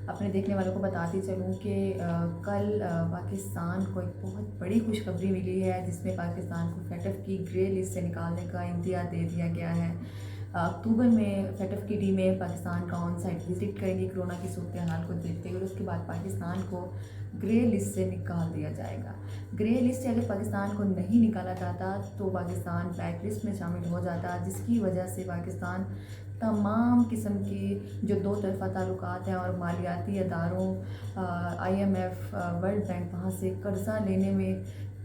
اپنے دیکھنے والوں کو بتاتی چلوں کہ کل پاکستان کو ایک بہت بڑی خوشخبری ملی ہے، جس میں پاکستان کو فیٹف کی گرے لسٹ سے نکالنے کا امتیاز دے دیا گیا ہے۔ اکتوبر میں فیٹف کی ٹیمیں پاکستان کا آن سائٹ وزٹ کریں گی کرونا کی صورتحال کو دیکھتے ہوئے، اور اس کے بعد پاکستان کو گرے لسٹ سے نکال دیا جائے گا۔ گرے لسٹ سے اگر پاکستان کو نہیں نکالا جاتا تو پاکستان بلیک لسٹ میں شامل ہو جاتا، جس کی وجہ سے پاکستان تمام قسم کی جو دو طرفہ تعلقات ہیں اور مالیاتی اداروں IMF, World Bank, وہاں سے قرضہ لینے میں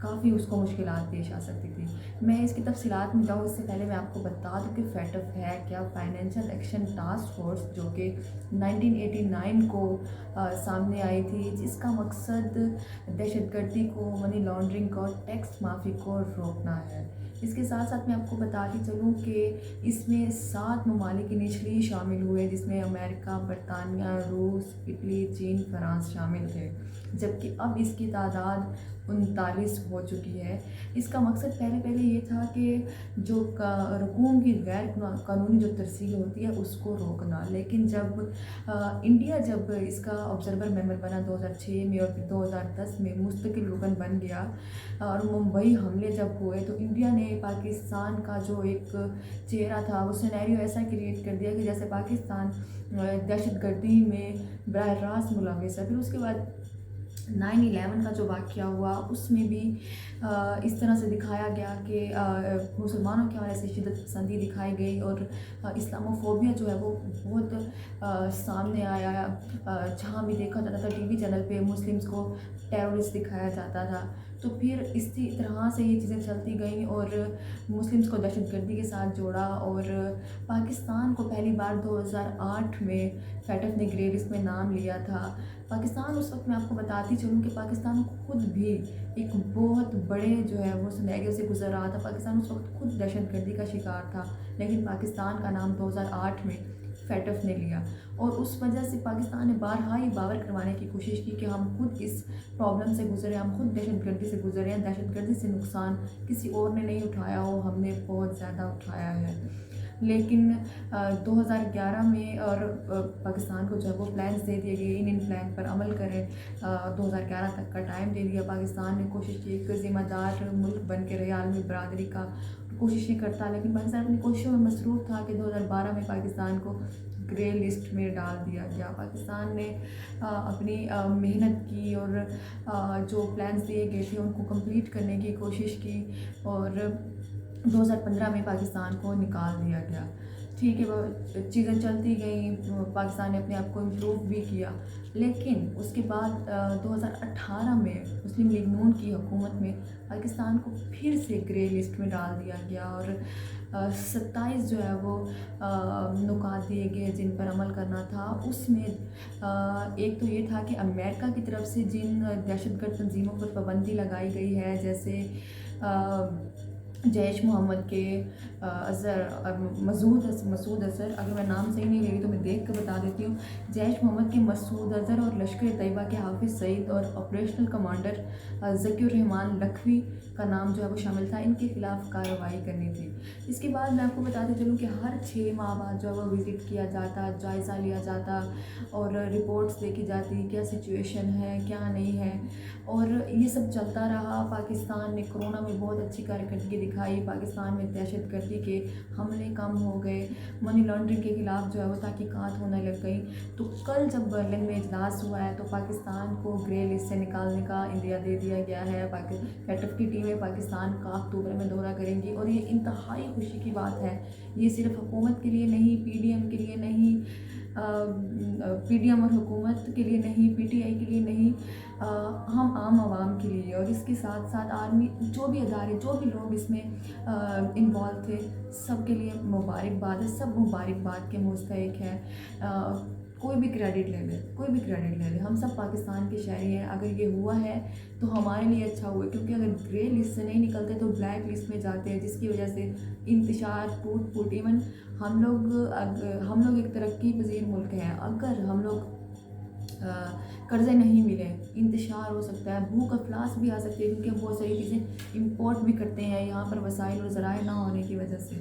کافی اس کو مشکلات پیش آ سکتی تھی۔ میں اس کی تفصیلات میں جاؤں اس سے پہلے میں آپ کو بتا دوں کہ فیٹف ہے کیا۔ فائنینشیل ایکشن ٹاسک فورس، جو کہ 1989 کو سامنے آئی تھی، جس کا مقصد دہشت گردی کو، منی لانڈرنگ کو، ٹیکس مافی کو روکنا ہے۔ اس کے ساتھ ساتھ میں آپ کو بتاتی چلوں کہ اس میں 7 ممالک انیشلی شامل ہوئے، جس میں امریکہ، برطانیہ، روس، اٹلی، چین، فرانس شامل تھے، جبکہ اب اس کی تعداد 39 ہو چکی ہے۔ اس کا مقصد پہلے یہ تھا کہ جو رقوم کی غیر قانونی جو ترسیل ہوتی ہے اس کو روکنا، لیکن جب انڈیا جب اس کا آبزرور ممبر بنا 2006 میں اور پھر 2010 میں مستقل رکن بن گیا، اور ممبئی حملے جب ہوئے تو انڈیا نے پاکستان کا جو ایک چہرہ تھا وہ سینیریو ایسا کریٹ کر دیا کہ جیسے پاکستان دہشت گردی میں براہ راست ملوث ہے۔ پھر اس کے بعد 9/11 کا جو واقعہ ہوا اس میں بھی اس طرح سے دکھایا گیا کہ مسلمانوں کے حوالے سے شدت پسندی دکھائی گئی، اور اسلاموفوبیا جو ہے وہ بہت سامنے آیا۔ جہاں بھی دیکھا جاتا تھا ٹی وی چینل پہ مسلمس کو ٹیررسٹ دکھایا جاتا تھا۔ تو پھر اسی طرح سے یہ چیزیں چلتی گئیں اور مسلمس کو دہشت گردی کے ساتھ جوڑا، اور پاکستان کو پہلی بار 2008 میں فیٹف نے گرے لسٹ میں نام لیا تھا۔ پاکستان اس وقت میں آپ کو بتاتی چلوں کہ پاکستان خود بھی ایک بہت بڑے جو ہے وہ سینیریو سے گزر رہا تھا۔ پاکستان اس وقت خود دہشت گردی کا شکار تھا، لیکن پاکستان کا نام 2008 میں فیٹف نے لیا، اور اس وجہ سے پاکستان نے بارہا یہ باور کروانے کی کوشش کی کہ ہم خود اس پرابلم سے گزرے، ہم خود دہشت گردی سے گزرے ہیں، دہشت گردی سے نقصان کسی اور نے نہیں اٹھایا ہو، ہم نے بہت زیادہ اٹھایا ہے۔ لیکن 2011 میں اور پاکستان کو جو ہے وہ پلانس دے دیے گئے، ان پلان پر عمل کریں۔ 2011 تک کا ٹائم دے دیا۔ پاکستان نے کوشش کی ایک ذمہ دار ملک بن کے رہے، عالمی برادری کا کوششیں کرتا، لیکن پاکستان اپنی کوششوں میں مصروف تھا کہ 2012 میں پاکستان کو گرے لسٹ میں ڈال دیا گیا۔ پاکستان نے اپنی محنت کی اور جو پلانس دیے گئے تھے ان کو کمپلیٹ کرنے کی کوشش کی، اور 2015 میں پاکستان کو نکال دیا گیا۔ ٹھیک ہے، وہ چیزیں چلتی گئیں، پاکستان نے اپنے آپ کو امپروو بھی کیا، لیکن اس کے بعد 2018 میں مسلم لیگ نون کی حکومت میں پاکستان کو پھر سے گرے لسٹ میں ڈال دیا گیا، اور 27 جو ہے وہ نکات دیے گئے جن پر عمل کرنا تھا۔ اس میں ایک تو یہ تھا کہ امریکہ کی طرف سے جن دہشت گرد تنظیموں پر پابندی لگائی گئی ہے، جیسے جیش محمد کے مسعود اظہر، اگر میں نام صحیح نہیں لے رہی تو میں دیکھ کے بتا دیتی ہوں، جیش محمد کے مسعود اظہر اور لشکر طیبہ کے حافظ سعید اور آپریشنل کمانڈر ذکی الرحمان لکھوی کا نام جو ہے وہ شامل تھا۔ ان کے خلاف کارروائی کرنی تھی۔ اس کے بعد میں آپ کو بتاتے چلوں کہ ہر 6 ماہ بعد جو ہے وہ وزٹ کیا جاتا، جائزہ لیا جاتا اور رپورٹس دیکھی جاتی، کیا سچویشن ہے کیا نہیں ہے، اور یہ سب چلتا رہا۔ پاکستان نے کورونا میں بہت اچھی کارکردگی دکھائی، پاکستان میں دہشت گردی کے حملے کم ہو گئے، منی لانڈرنگ کے خلاف جو ہے وہ تحقیقات ہونے لگ گئی۔ تو کل جب برلن میں اجلاس ہوا ہے تو پاکستان کو گرے لسٹ سے نکالنے کا اندیا دے دیا گیا ہے۔ فیٹف کی ٹیمیں پاکستان کا اکتوبر میں دورہ کریں گی، اور یہ انتہائی خوشی کی بات ہے۔ یہ صرف حکومت کے لیے نہیں، پی ڈی ایم کے لیے نہیں، پی ڈی ایم اور حکومت کے لیے نہیں، پی ٹی آئی کے لیے نہیں، ہم عام عوام کے لیے، اور اس کے ساتھ ساتھ آرمی، جو بھی ادارے، جو بھی لوگ اس میں انوالو تھے، سب کے لیے مبارکباد ہے، سب مبارکباد کے مستحق ہیں۔ کوئی بھی کریڈٹ لے لے، کوئی بھی کریڈٹ لے لے، ہم سب پاکستان کے شہری ہیں۔ اگر یہ ہوا ہے تو ہمارے لیے اچھا ہوا ہے، کیونکہ اگر گرے لسٹ سے نہیں نکلتے تو بلیک لسٹ میں جاتے ہیں، جس کی وجہ سے انتشار، ٹوٹ پھوٹ، ایون ہم لوگ ایک ترقی پذیر ملک ہیں، اگر ہم لوگ قرضے نہیں ملے، انتشار ہو سکتا ہے، بھوک افلاس بھی آ سکتی ہے، کیونکہ ہم بہت ساری چیزیں امپورٹ بھی کرتے ہیں یہاں پر وسائل اور ذرائع نہ ہونے کی وجہ سے۔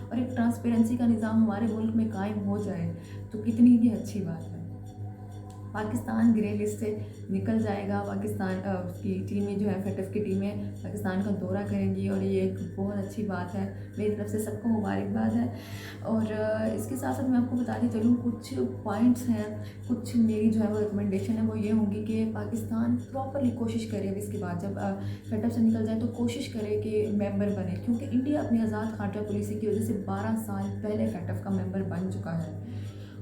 اور ایک ٹرانسپیرنسی کا نظام ہمارے ملک میں قائم ہو جائے تو کتنی ہی اچھی بات ہے۔ پاکستان گرے لسٹ سے نکل جائے گا، پاکستان کی ٹیمیں جو ہے فیٹف کی ٹیمیں پاکستان کا دورہ کریں گی، اور یہ ایک بہت اچھی بات ہے، میری طرف سے سب کو مبارکباد ہے۔ اور اس کے ساتھ ساتھ میں آپ کو بتاتی چلوں کچھ پوائنٹس ہیں، کچھ میری جو ہے وہ ریکمنڈیشن ہے وہ یہ ہوں گی کہ پاکستان پراپرلی کوشش کرے اب اس کے بعد جب فیٹف سے نکل جائے تو کوشش کرے کہ ممبر بنے، کیونکہ انڈیا اپنی آزاد خارجہ پالیسی کی وجہ سے 12 سال پہلے فیٹف کا ممبر بن چکا ہے،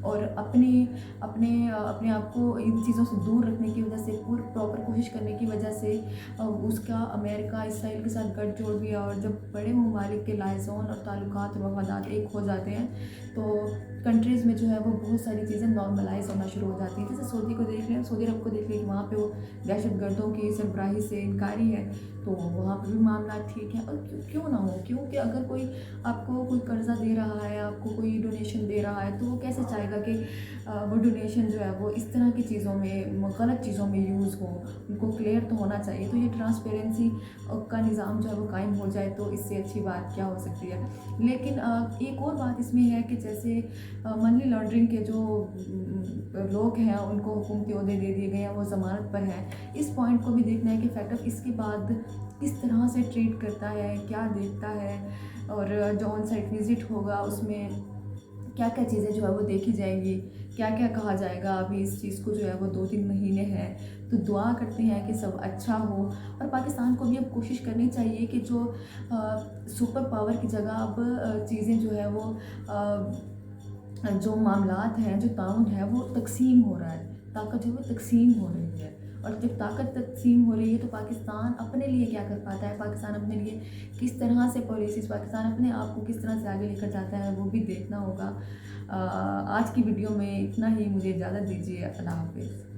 اور اپنے آپ کو ان چیزوں سے دور رکھنے کی وجہ سے پراپر کوشش کرنے کی وجہ سے اس کا امریکہ اسرائیل کے ساتھ گٹھ جوڑ بھی ہے، اور جب بڑے ممالک کے لائزون اور تعلقات اور مفادات ایک ہو جاتے ہیں تو کنٹریز میں جو ہے وہ بہت ساری چیزیں نارملائز ہونا شروع ہو جاتی ہیں۔ جیسے سعودی کو دیکھ لیں، سعودی عرب کو دیکھ لیں کہ وہاں پہ وہ دہشت گردوں کی سربراہی سے انکاری ہے، تو وہاں پہ بھی معاملات ٹھیک ہیں۔ اور کیوں نہ ہو، کیونکہ اگر کوئی آپ کو کوئی قرضہ دے رہا ہے، آپ کو کوئی ڈونیشن دے رہا ہے، تو وہ کیسے چاہے گا کہ وہ ڈونیشن جو ہے وہ اس طرح کی چیزوں میں، غلط چیزوں میں یوز ہو، ان کو کلیئر تو ہونا چاہیے۔ تو یہ ٹرانسپیرنسی کا نظام جو ہے وہ قائم ہو جائے تو اس سے اچھی بات کیا ہو سکتی ہے۔ لیکن ایک اور بات اس میں ہے کہ جیسے منی لانڈرنگ کے جو لوگ ہیں ان کو حکومتی عہدے دے دیے گئے ہیں، وہ ضمانت پر ہیں، اس پوائنٹ کو بھی دیکھنا ہے کہ فیٹف اس کے بعد کس طرح سے ٹریٹ کرتا ہے، کیا دیکھتا ہے، اور جو آن سائٹ وزٹ ہوگا اس میں کیا کیا چیزیں جو ہے وہ دیکھی جائیں گی، کیا کیا کہا جائے گا۔ ابھی اس چیز کو جو ہے وہ 2-3 مہینے ہیں، تو دعا کرتے ہیں کہ سب اچھا ہو، اور پاکستان کو بھی اب کوشش کرنی چاہیے کہ جو سپر پاور کی جگہ اب چیزیں جو ہے وہ جو معاملات ہیں، جو تعاون ہے وہ تقسیم ہو رہا ہے، طاقت جو ہے وہ تقسیم ہو رہی ہے، اور جب طاقت تقسیم ہو رہی ہے تو پاکستان اپنے لیے کیا کر پاتا ہے، پاکستان اپنے لیے کس طرح سے پالیسیز، پاکستان اپنے آپ کو کس طرح سے آگے لے کر جاتا ہے وہ بھی دیکھنا ہوگا۔ آج کی ویڈیو میں اتنا ہی، مجھے اجازت دیجیے، اللہ حافظ۔